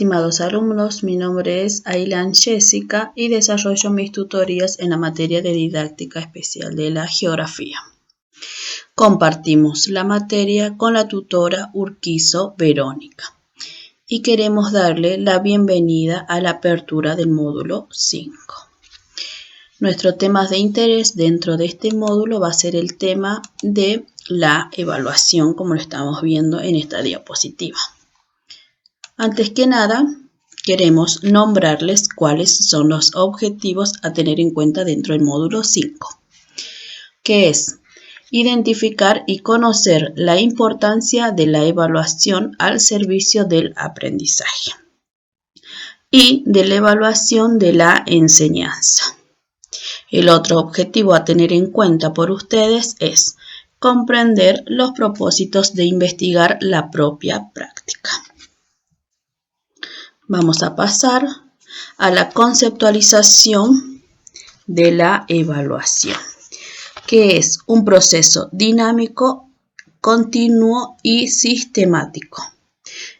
Estimados alumnos, mi nombre es Aylan Jessica y desarrollo mis tutorías en la materia de didáctica especial de la geografía. Compartimos la materia con la tutora Urquizo Verónica y queremos darle la bienvenida a la apertura del módulo 5. Nuestro tema de interés dentro de este módulo va a ser el tema de la evaluación, como lo estamos viendo en esta diapositiva. Antes que nada, queremos nombrarles cuáles son los objetivos a tener en cuenta dentro del módulo 5, que es identificar y conocer la importancia de la evaluación al servicio del aprendizaje y de la evaluación de la enseñanza. El otro objetivo a tener en cuenta por ustedes es comprender los propósitos de investigar la propia práctica. Vamos a pasar a la conceptualización de la evaluación, que es un proceso dinámico, continuo y sistemático,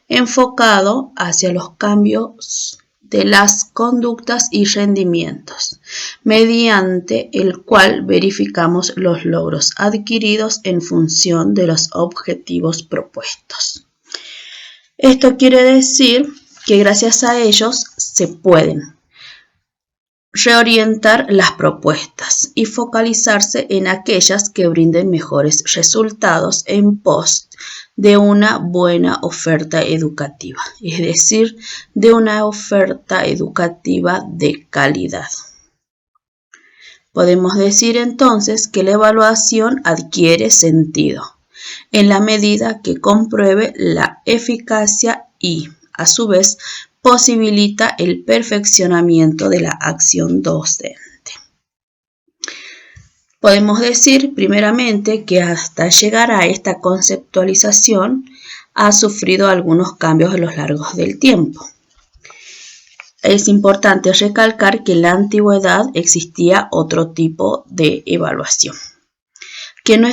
enfocado hacia los cambios de las conductas y rendimientos, mediante el cual verificamos los logros adquiridos en función de los objetivos propuestos. Esto quiere decir que gracias a ellos se pueden reorientar las propuestas y focalizarse en aquellas que brinden mejores resultados en pos de una buena oferta educativa, es decir, de una oferta educativa de calidad. Podemos decir entonces que la evaluación adquiere sentido en la medida que compruebe la eficacia y, a su vez, posibilita el perfeccionamiento de la acción docente. Podemos decir primeramente que hasta llegar a esta conceptualización ha sufrido algunos cambios a lo largo del tiempo. Es importante recalcar que en la antigüedad existía otro tipo de evaluación, que no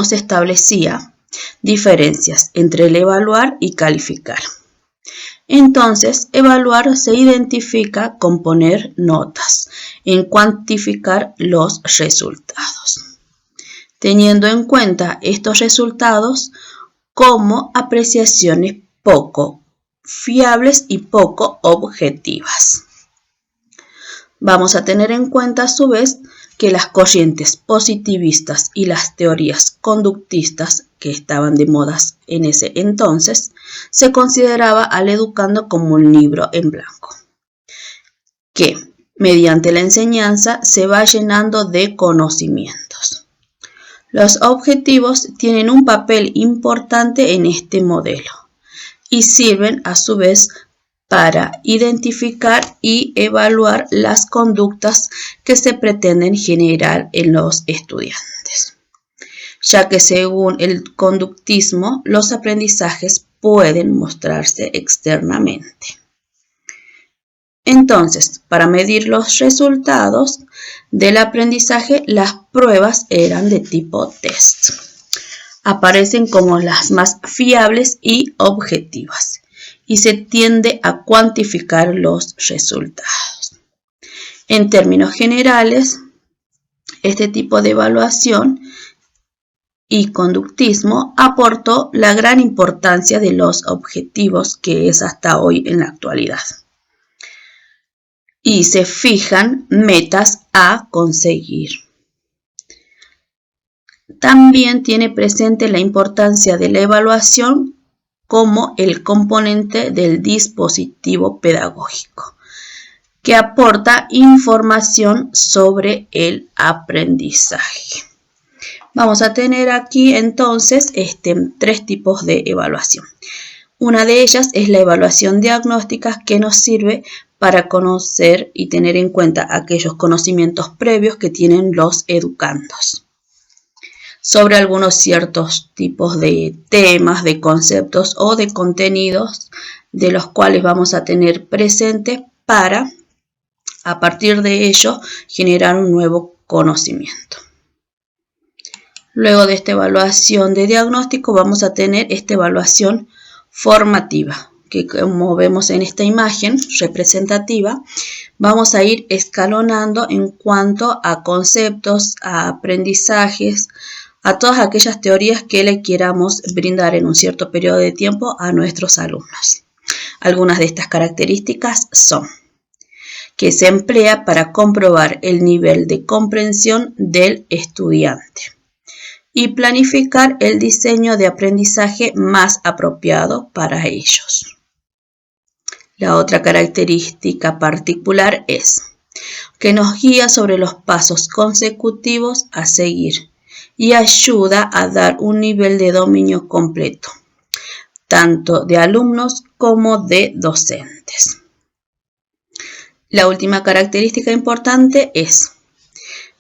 se establecía diferencias entre el evaluar y calificar. Entonces, evaluar se identifica con poner notas, en cuantificar los resultados, teniendo en cuenta estos resultados como apreciaciones poco fiables y poco objetivas. Vamos a tener en cuenta a su vez que las corrientes positivistas y las teorías conductistas que estaban de moda en ese entonces, se consideraba al educando como un libro en blanco, que mediante la enseñanza se va llenando de conocimientos. Los objetivos tienen un papel importante en este modelo y sirven a su vez para identificar y evaluar las conductas que se pretenden generar en los estudiantes, ya que según el conductismo, los aprendizajes pueden mostrarse externamente. Entonces, para medir los resultados del aprendizaje, las pruebas eran de tipo test. Aparecen como las más fiables y objetivas, y se tiende a cuantificar los resultados. En términos generales, este tipo de evaluación y conductismo aportó la gran importancia de los objetivos que es hasta hoy en la actualidad. Y se fijan metas a conseguir. También tiene presente la importancia de la evaluación como el componente del dispositivo pedagógico, que aporta información sobre el aprendizaje. Vamos a tener aquí entonces tres tipos de evaluación. Una de ellas es la evaluación diagnóstica, que nos sirve para conocer y tener en cuenta aquellos conocimientos previos que tienen los educandos sobre algunos ciertos tipos de temas, de conceptos o de contenidos de los cuales vamos a tener presente para, a partir de ello, generar un nuevo conocimiento. Luego de esta evaluación de diagnóstico vamos a tener esta evaluación formativa, que, como vemos en esta imagen representativa, vamos a ir escalonando en cuanto a conceptos, a aprendizajes, a todas aquellas teorías que le queramos brindar en un cierto periodo de tiempo a nuestros alumnos. Algunas de estas características son que se emplea para comprobar el nivel de comprensión del estudiante y planificar el diseño de aprendizaje más apropiado para ellos. La otra característica particular es que nos guía sobre los pasos consecutivos a seguir y ayuda a dar un nivel de dominio completo, tanto de alumnos como de docentes. La última característica importante es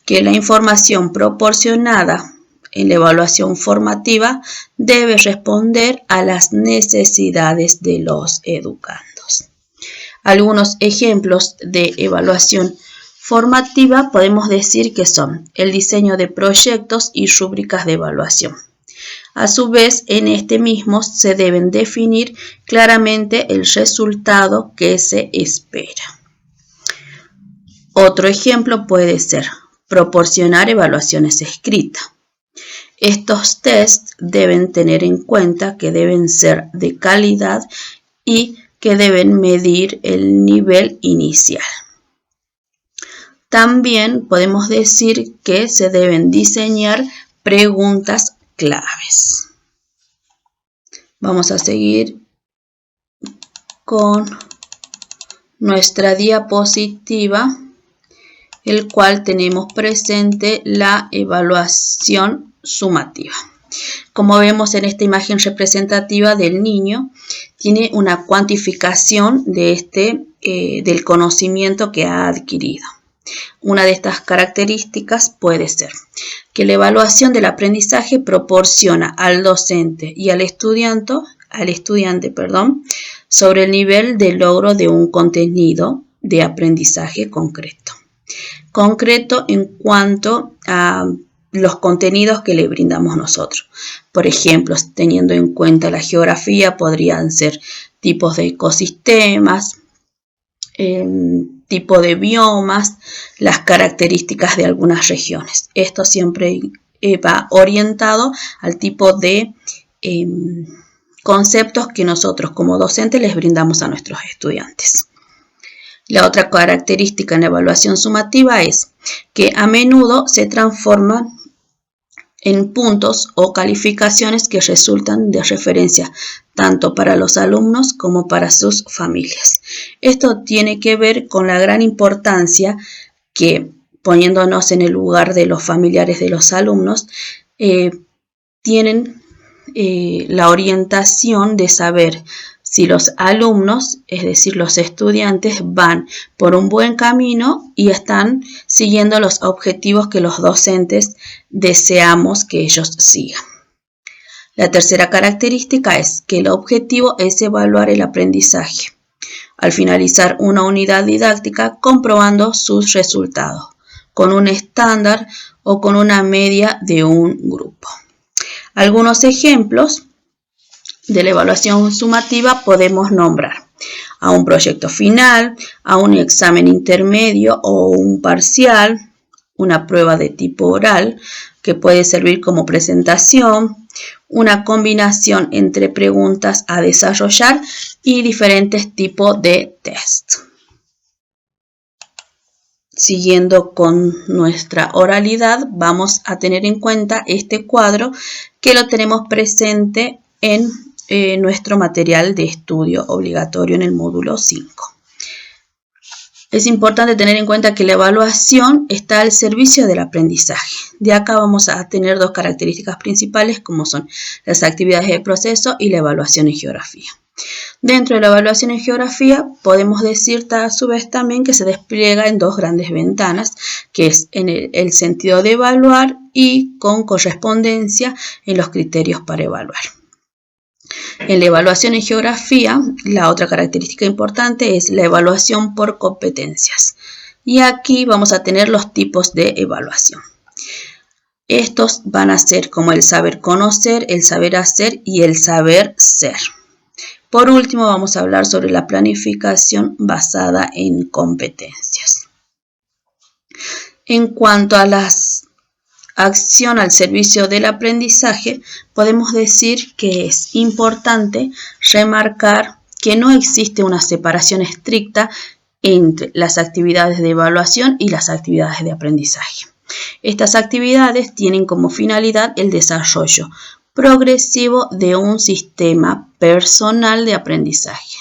que la información proporcionada en la evaluación formativa debe responder a las necesidades de los educandos. Algunos ejemplos de evaluación formativa podemos decir que son el diseño de proyectos y rúbricas de evaluación. A su vez, en este mismo se deben definir claramente el resultado que se espera. Otro ejemplo puede ser proporcionar evaluaciones escritas. Estos tests deben tener en cuenta que deben ser de calidad y que deben medir el nivel inicial. También podemos decir que se deben diseñar preguntas claves. Vamos a seguir con nuestra diapositiva, el cual tenemos presente la evaluación sumativa. Como vemos en esta imagen representativa del niño, tiene una cuantificación de del conocimiento que ha adquirido. Una de estas características puede ser que la evaluación del aprendizaje proporciona al docente y al estudiante, sobre el nivel de logro de un contenido de aprendizaje concreto. Concreto en cuanto a los contenidos que le brindamos nosotros. Por ejemplo, teniendo en cuenta la geografía, podrían ser tipos de ecosistemas, tipo de biomas, las características de algunas regiones. Esto siempre va orientado al tipo de conceptos que nosotros como docentes les brindamos a nuestros estudiantes. La otra característica en la evaluación sumativa es que a menudo se transforman en puntos o calificaciones que resultan de referencia tanto para los alumnos como para sus familias. Esto tiene que ver con la gran importancia que, poniéndonos en el lugar de los familiares de los alumnos, tienen la orientación de saber si los alumnos, es decir, los estudiantes, van por un buen camino y están siguiendo los objetivos que los docentes deseamos que ellos sigan. La tercera característica es que el objetivo es evaluar el aprendizaje, al finalizar una unidad didáctica comprobando sus resultados, con un estándar o con una media de un grupo. Algunos ejemplos de la evaluación sumativa podemos nombrar a un proyecto final, a un examen intermedio o un parcial, una prueba de tipo oral que puede servir como presentación, una combinación entre preguntas a desarrollar y diferentes tipos de test. Siguiendo con nuestra oralidad, vamos a tener en cuenta este cuadro que lo tenemos presente en nuestro material de estudio obligatorio en el módulo 5. Es importante tener en cuenta que la evaluación está al servicio del aprendizaje. De acá vamos a tener dos características principales como son las actividades de proceso y la evaluación en geografía. Dentro de la evaluación en geografía podemos decir a su vez también que se despliega en dos grandes ventanas, que es en el sentido de evaluar y con correspondencia en los criterios para evaluar. En la evaluación en geografía, la otra característica importante es la evaluación por competencias. Y aquí vamos a tener los tipos de evaluación. Estos van a ser como el saber conocer, el saber hacer y el saber ser. Por último, vamos a hablar sobre la planificación basada en competencias. En cuanto a la acción al servicio del aprendizaje, podemos decir que es importante remarcar que no existe una separación estricta entre las actividades de evaluación y las actividades de aprendizaje. Estas actividades tienen como finalidad el desarrollo progresivo de un sistema personal de aprendizaje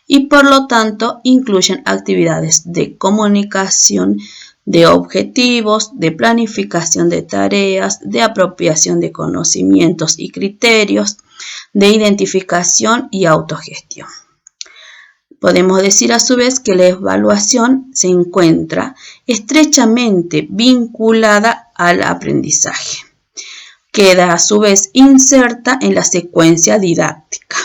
y por lo tanto incluyen actividades de comunicación de objetivos, de planificación de tareas, de apropiación de conocimientos y criterios, de identificación y autogestión. Podemos decir a su vez que la evaluación se encuentra estrechamente vinculada al aprendizaje. Queda a su vez inserta en la secuencia didáctica,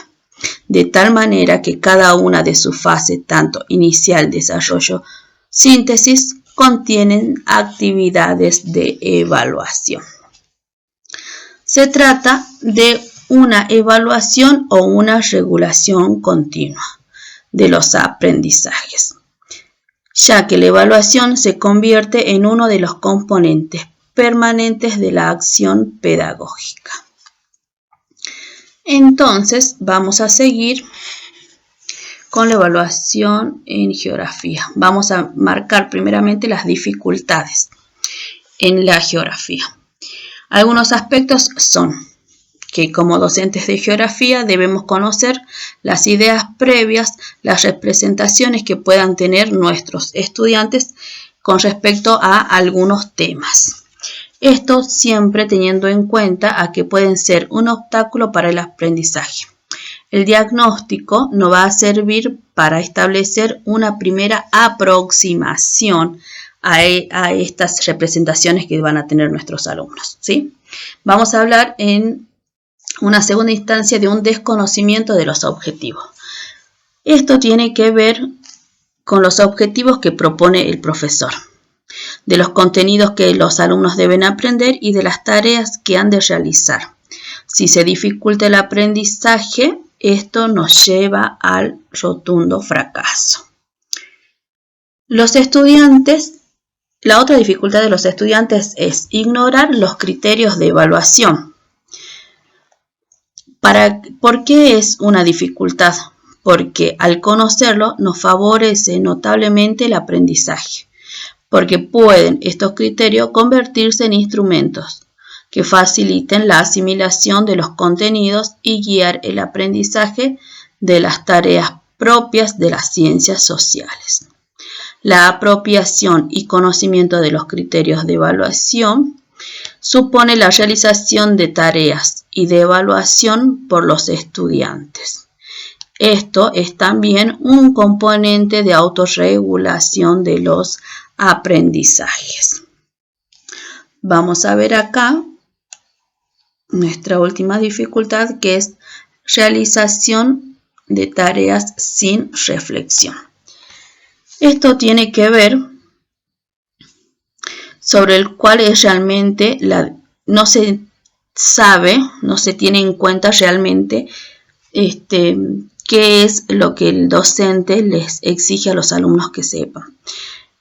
de tal manera que cada una de sus fases, tanto inicial, desarrollo, síntesis, contienen actividades de evaluación. Se trata de una evaluación o una regulación continua de los aprendizajes, ya que la evaluación se convierte en uno de los componentes permanentes de la acción pedagógica. Entonces, vamos a seguir con la evaluación en geografía. Vamos a marcar primeramente las dificultades en la geografía. Algunos aspectos son que como docentes de geografía debemos conocer las ideas previas, las representaciones que puedan tener nuestros estudiantes con respecto a algunos temas. Esto siempre teniendo en cuenta a que pueden ser un obstáculo para el aprendizaje. El diagnóstico nos va a servir para establecer una primera aproximación a estas representaciones que van a tener nuestros alumnos, ¿sí? Vamos a hablar en una segunda instancia de un desconocimiento de los objetivos. Esto tiene que ver con los objetivos que propone el profesor, de los contenidos que los alumnos deben aprender y de las tareas que han de realizar. Si se dificulta el aprendizaje, esto nos lleva al rotundo fracaso. Los estudiantes, la otra dificultad de los estudiantes es ignorar los criterios de evaluación. ¿Por qué es una dificultad? Porque al conocerlo nos favorece notablemente el aprendizaje, porque pueden estos criterios convertirse en instrumentos que faciliten la asimilación de los contenidos y guiar el aprendizaje de las tareas propias de las ciencias sociales. La apropiación y conocimiento de los criterios de evaluación supone la realización de tareas y de evaluación por los estudiantes. Esto es también un componente de autorregulación de los aprendizajes. Vamos a ver acá nuestra última dificultad, que es realización de tareas sin reflexión. Esto tiene que ver sobre el cual es realmente no se sabe, no se tiene en cuenta realmente qué es lo que el docente les exige a los alumnos que sepan.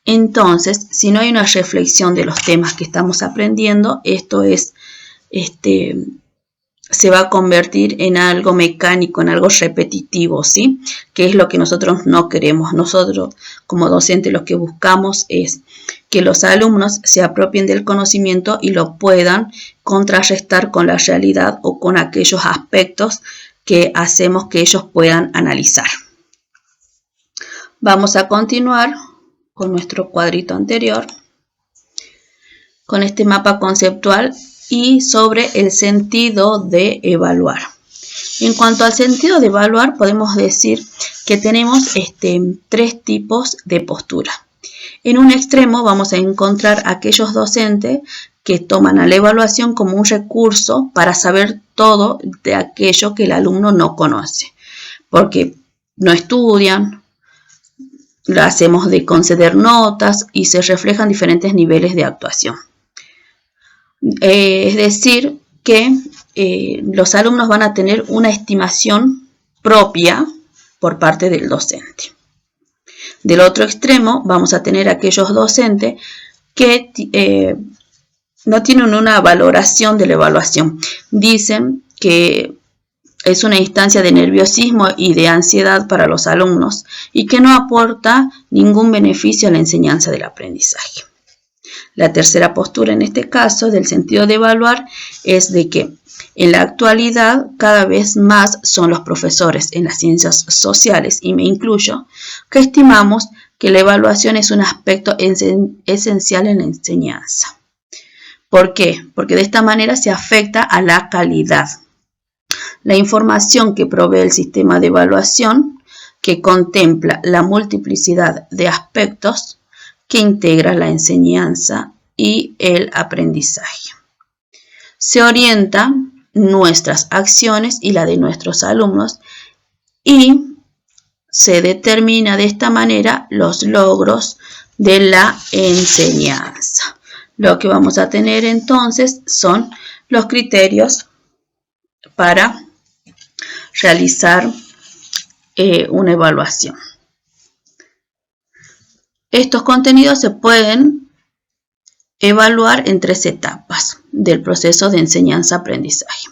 Entonces, si no hay una reflexión de los temas que estamos aprendiendo, esto es, se va a convertir en algo mecánico, en algo repetitivo, ¿sí? Que es lo que nosotros no queremos. Nosotros, como docentes, lo que buscamos es que los alumnos se apropien del conocimiento y lo puedan contrarrestar con la realidad o con aquellos aspectos que hacemos que ellos puedan analizar. Vamos a continuar con nuestro cuadrito anterior, con este mapa conceptual y sobre el sentido de evaluar. En cuanto al sentido de evaluar, podemos decir que tenemos tres tipos de postura. En un extremo vamos a encontrar aquellos docentes que toman a la evaluación como un recurso para saber todo de aquello que el alumno no conoce, porque no estudian, lo hacemos de conceder notas y se reflejan diferentes niveles de actuación. Es decir, que los alumnos van a tener una estimación propia por parte del docente. Del otro extremo vamos a tener aquellos docentes que no tienen una valoración de la evaluación. Dicen que es una instancia de nerviosismo y de ansiedad para los alumnos y que no aporta ningún beneficio a la enseñanza del aprendizaje. La tercera postura en este caso del sentido de evaluar es de que en la actualidad cada vez más son los profesores en las ciencias sociales, y me incluyo, que estimamos que la evaluación es un aspecto esencial en la enseñanza. ¿Por qué? Porque de esta manera se afecta a la calidad. La información que provee el sistema de evaluación, que contempla la multiplicidad de aspectos que integra la enseñanza y el aprendizaje. Se orienta nuestras acciones y la de nuestros alumnos y se determina de esta manera los logros de la enseñanza. Lo que vamos a tener entonces son los criterios para realizar una evaluación. Estos contenidos se pueden evaluar en 3 etapas del proceso de enseñanza-aprendizaje: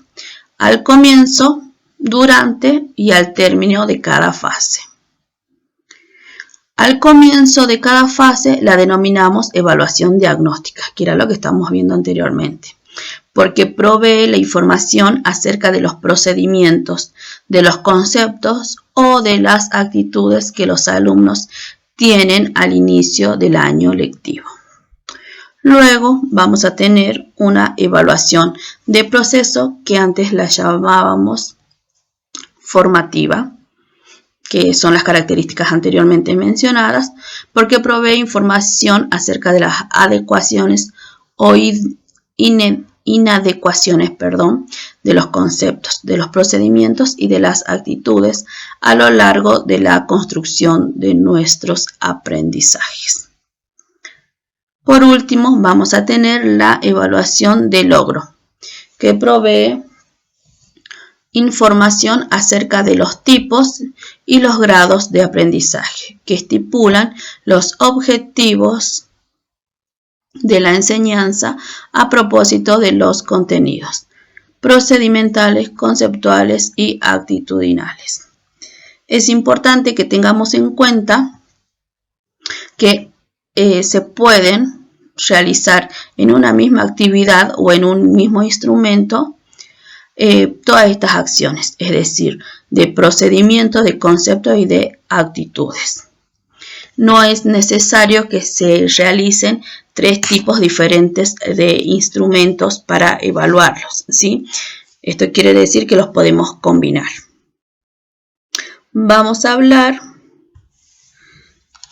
al comienzo, durante y al término de cada fase. Al comienzo de cada fase la denominamos evaluación diagnóstica, que era lo que estamos viendo anteriormente, porque provee la información acerca de los procedimientos, de los conceptos o de las actitudes que los alumnos tienen al inicio del año lectivo. Luego vamos a tener una evaluación de proceso que antes la llamábamos formativa, que son las características anteriormente mencionadas, porque provee información acerca de las adecuaciones o inadecuaciones, de los conceptos, de los procedimientos y de las actitudes a lo largo de la construcción de nuestros aprendizajes. Por último, vamos a tener la evaluación de logro, que provee información acerca de los tipos y los grados de aprendizaje, que estipulan los objetivos de la enseñanza a propósito de los contenidos procedimentales, conceptuales y actitudinales. Es importante que tengamos en cuenta que se pueden realizar en una misma actividad o en un mismo instrumento todas estas acciones, es decir, de procedimientos, de conceptos y de actitudes. No es necesario que se realicen 3 tipos diferentes de instrumentos para evaluarlos, ¿sí? Esto quiere decir que los podemos combinar. Vamos a hablar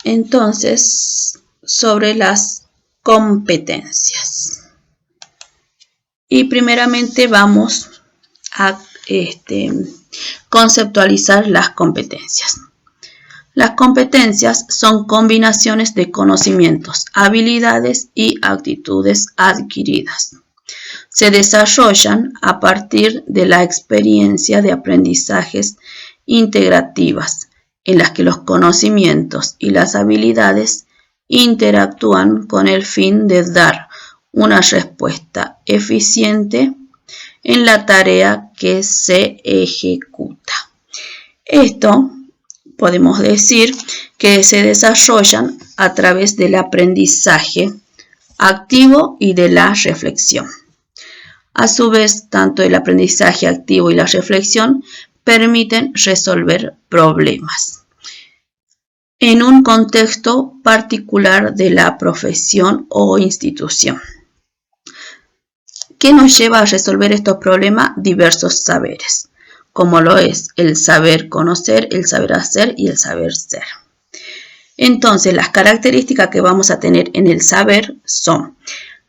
entonces sobre las competencias. Y primeramente vamos a conceptualizar las competencias. Las competencias son combinaciones de conocimientos, habilidades y actitudes adquiridas. Se desarrollan a partir de la experiencia de aprendizajes integrativas, en las que los conocimientos y las habilidades interactúan con el fin de dar una respuesta eficiente en la tarea que se ejecuta. Esto podemos decir que se desarrollan a través del aprendizaje activo y de la reflexión. A su vez, tanto el aprendizaje activo y la reflexión permiten resolver problemas en un contexto particular de la profesión o institución. ¿Qué nos lleva a resolver estos problemas? Diversos saberes, como lo es el saber conocer, el saber hacer y el saber ser. Entonces, las características que vamos a tener en el saber son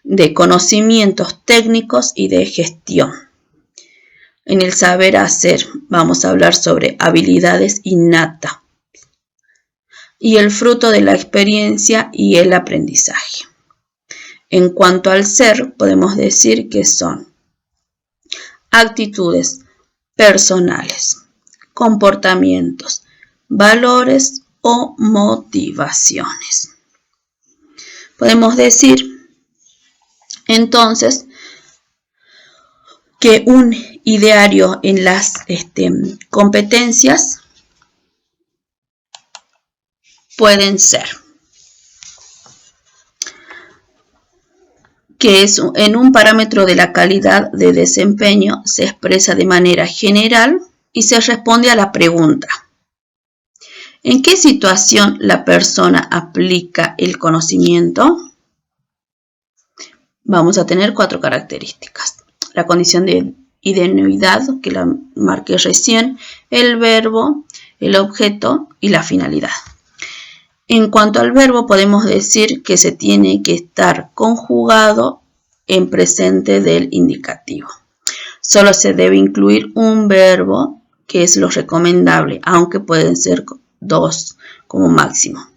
de conocimientos técnicos y de gestión. En el saber hacer vamos a hablar sobre habilidades innatas y el fruto de la experiencia y el aprendizaje. En cuanto al ser, podemos decir que son actitudes personales, comportamientos, valores o motivaciones. Podemos decir entonces que un ideario en las competencias pueden ser que es en un parámetro de la calidad de desempeño se expresa de manera general y se responde a la pregunta: ¿en qué situación la persona aplica el conocimiento? Vamos a tener 4 características: la condición de idoneidad, que la marqué recién, el verbo, el objeto y la finalidad. En cuanto al verbo, podemos decir que se tiene que estar conjugado en presente del indicativo. Solo se debe incluir un verbo, que es lo recomendable, aunque pueden ser 2 como máximo.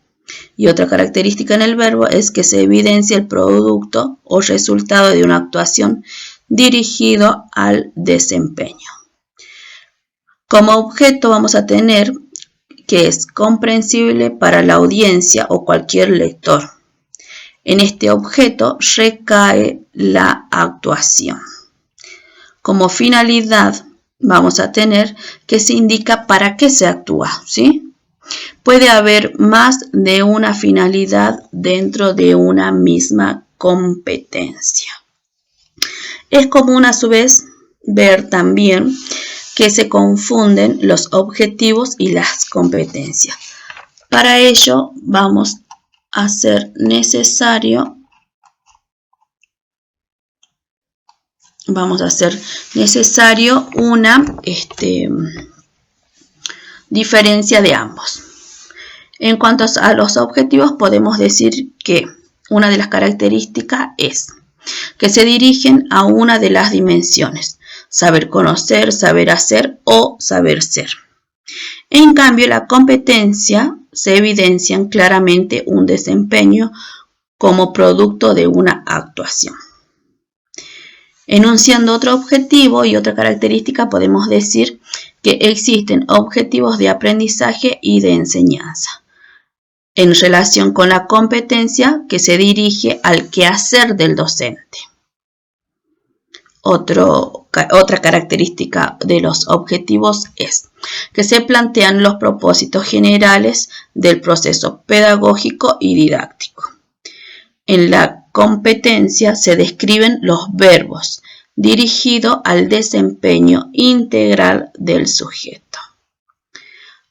Y otra característica en el verbo es que se evidencia el producto o resultado de una actuación dirigido al desempeño. Como objeto vamos a tener que es comprensible para la audiencia o cualquier lector. En este objeto recae la actuación. Como finalidad vamos a tener que se indica para qué se actúa, ¿sí? Puede haber más de una finalidad dentro de una misma competencia. Es común a su vez ver también que se confunden los objetivos y las competencias. Para ello vamos a hacer necesario una diferencia de ambos. En cuanto a los objetivos, podemos decir que una de las características es que se dirigen a una de las dimensiones: saber conocer, saber hacer o saber ser. En cambio, la competencia se evidencian claramente un desempeño como producto de una actuación. Enunciando otro objetivo y otra característica, podemos decir que existen objetivos de aprendizaje y de enseñanza, en relación con la competencia que se dirige al quehacer del docente. Otra característica de los objetivos es que se plantean los propósitos generales del proceso pedagógico y didáctico. En la competencia se describen los verbos dirigidos al desempeño integral del sujeto.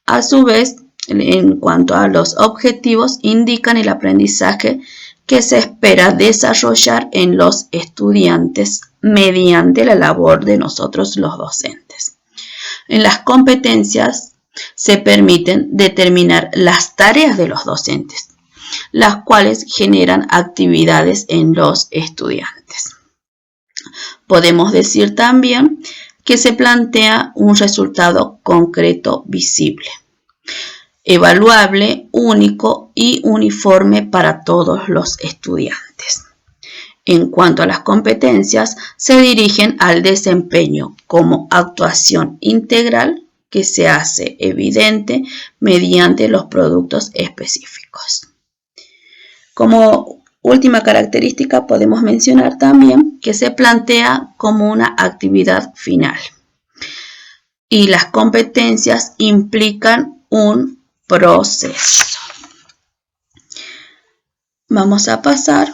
A su vez, en cuanto a los objetivos, indican el aprendizaje que se espera desarrollar en los estudiantes mediante la labor de nosotros los docentes. En las competencias se permiten determinar las tareas de los docentes, las cuales generan actividades en los estudiantes. Podemos decir también que se plantea un resultado concreto visible, evaluable, único y uniforme para todos los estudiantes. En cuanto a las competencias, se dirigen al desempeño como actuación integral que se hace evidente mediante los productos específicos. Como última característica, podemos mencionar también que se plantea como una actividad final. Y las competencias implican un proceso. Vamos a pasar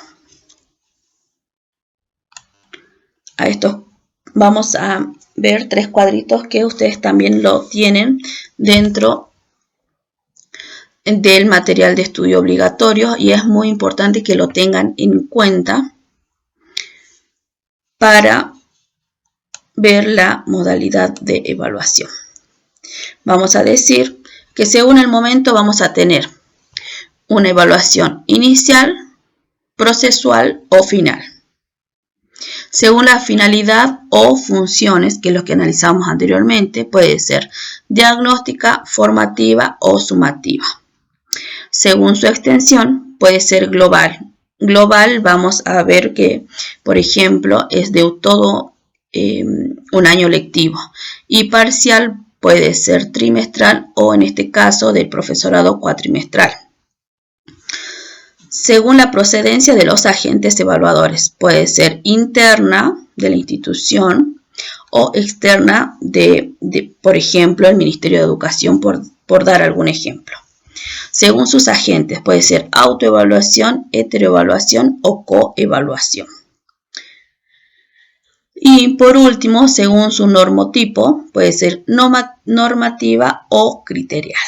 a estos. Vamos a ver 3 cuadritos que ustedes también lo tienen dentro del material de estudio obligatorio y es muy importante que lo tengan en cuenta para ver la modalidad de evaluación. Vamos a decir que según el momento vamos a tener una evaluación inicial, procesual o final. Según la finalidad o funciones, que es lo que analizamos anteriormente, puede ser diagnóstica, formativa o sumativa. Según su extensión, puede ser global. Global vamos a ver que, por ejemplo, es de todo un año lectivo, y parcial puede ser trimestral o en este caso del profesorado cuatrimestral. Según la procedencia de los agentes evaluadores, puede ser interna de la institución o externa por ejemplo, el Ministerio de Educación, por dar algún ejemplo. Según sus agentes, puede ser autoevaluación, heteroevaluación o coevaluación. Y por último, según su normotipo, puede ser normativa o criterial.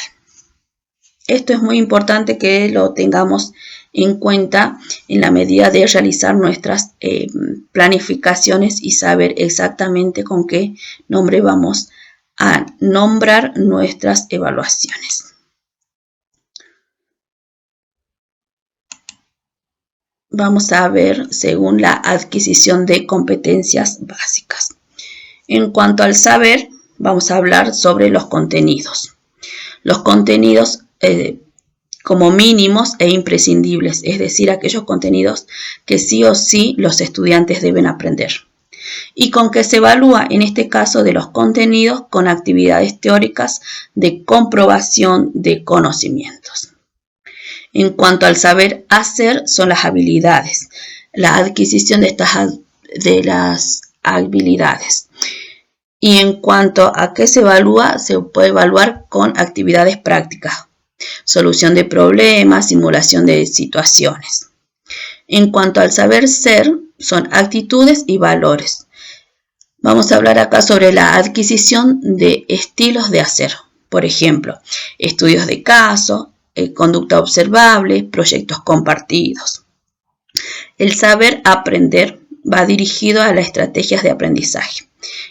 Esto es muy importante que lo tengamos en cuenta en la medida de realizar nuestras planificaciones y saber exactamente con qué nombre vamos a nombrar nuestras evaluaciones. Vamos a ver según la adquisición de competencias básicas. En cuanto al saber, vamos a hablar sobre los contenidos. Los contenidos como mínimos e imprescindibles, es decir, aquellos contenidos que sí o sí los estudiantes deben aprender. Y con que se evalúa en este caso de los contenidos con actividades teóricas de comprobación de conocimientos. En cuanto al saber hacer, son las habilidades, la adquisición de las habilidades. Y en cuanto a qué se evalúa, se puede evaluar con actividades prácticas, solución de problemas, simulación de situaciones. En cuanto al saber ser, son actitudes y valores. Vamos a hablar acá sobre la adquisición de estilos de hacer. Por ejemplo, estudios de caso, conducta observable, proyectos compartidos. El saber aprender va dirigido a las estrategias de aprendizaje,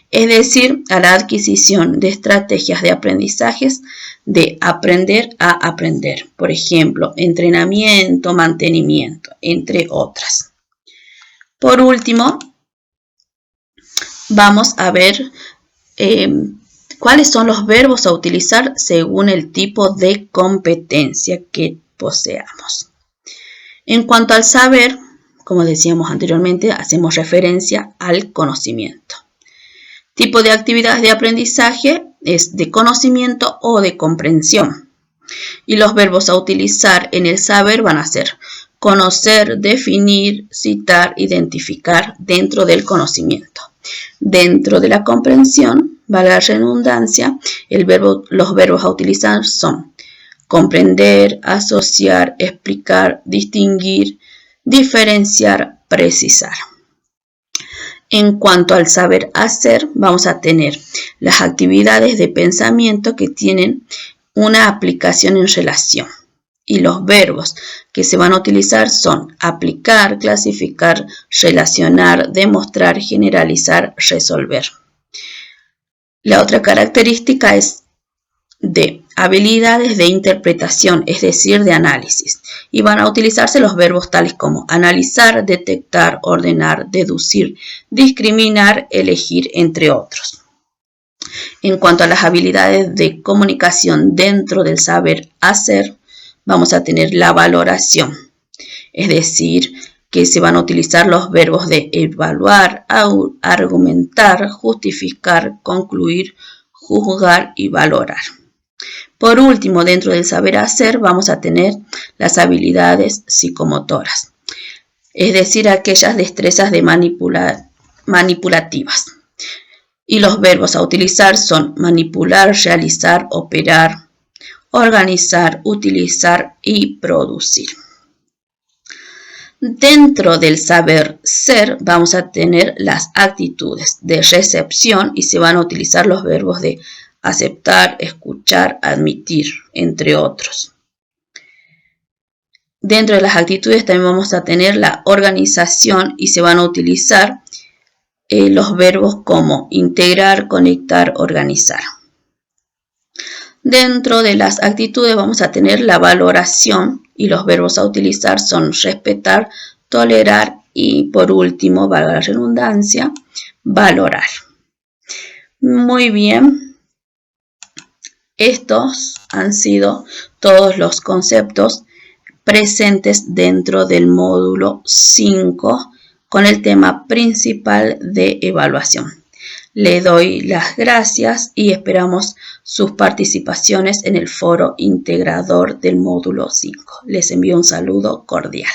es decir, a la adquisición de estrategias de aprendizajes de aprender a aprender. Por ejemplo, entrenamiento, mantenimiento, entre otras. Por último, vamos a ver ¿cuáles son los verbos a utilizar según el tipo de competencia que poseamos? En cuanto al saber, como decíamos anteriormente, hacemos referencia al conocimiento. Tipo de actividades de aprendizaje es de conocimiento o de comprensión. Y los verbos a utilizar en el saber van a ser conocer, definir, citar, identificar dentro del conocimiento. Dentro de la comprensión, valga la redundancia, los verbos a utilizar son comprender, asociar, explicar, distinguir, diferenciar, precisar. En cuanto al saber hacer, vamos a tener las actividades de pensamiento que tienen una aplicación en relación. Y los verbos que se van a utilizar son aplicar, clasificar, relacionar, demostrar, generalizar, resolver. La otra característica es de habilidades de interpretación, es decir, de análisis. Y van a utilizarse los verbos tales como analizar, detectar, ordenar, deducir, discriminar, elegir, entre otros. En cuanto a las habilidades de comunicación dentro del saber hacer, vamos a tener la valoración, es decir, que se van a utilizar los verbos de evaluar, argumentar, justificar, concluir, juzgar y valorar. Por último, dentro del saber hacer vamos a tener las habilidades psicomotoras, es decir, aquellas destrezas de manipulativas. Y los verbos a utilizar son manipular, realizar, operar, organizar, utilizar y producir. Dentro del saber ser vamos a tener las actitudes de recepción y se van a utilizar los verbos de aceptar, escuchar, admitir, entre otros. Dentro de las actitudes también vamos a tener la organización y se van a utilizar los verbos como integrar, conectar, organizar. Dentro de las actitudes vamos a tener la valoración y los verbos a utilizar son respetar, tolerar y por último, valga la redundancia, valorar. Muy bien, estos han sido todos los conceptos presentes dentro del módulo 5 con el tema principal de evaluación. Le doy las gracias y esperamos sus participaciones en el foro integrador del módulo 5. Les envío un saludo cordial.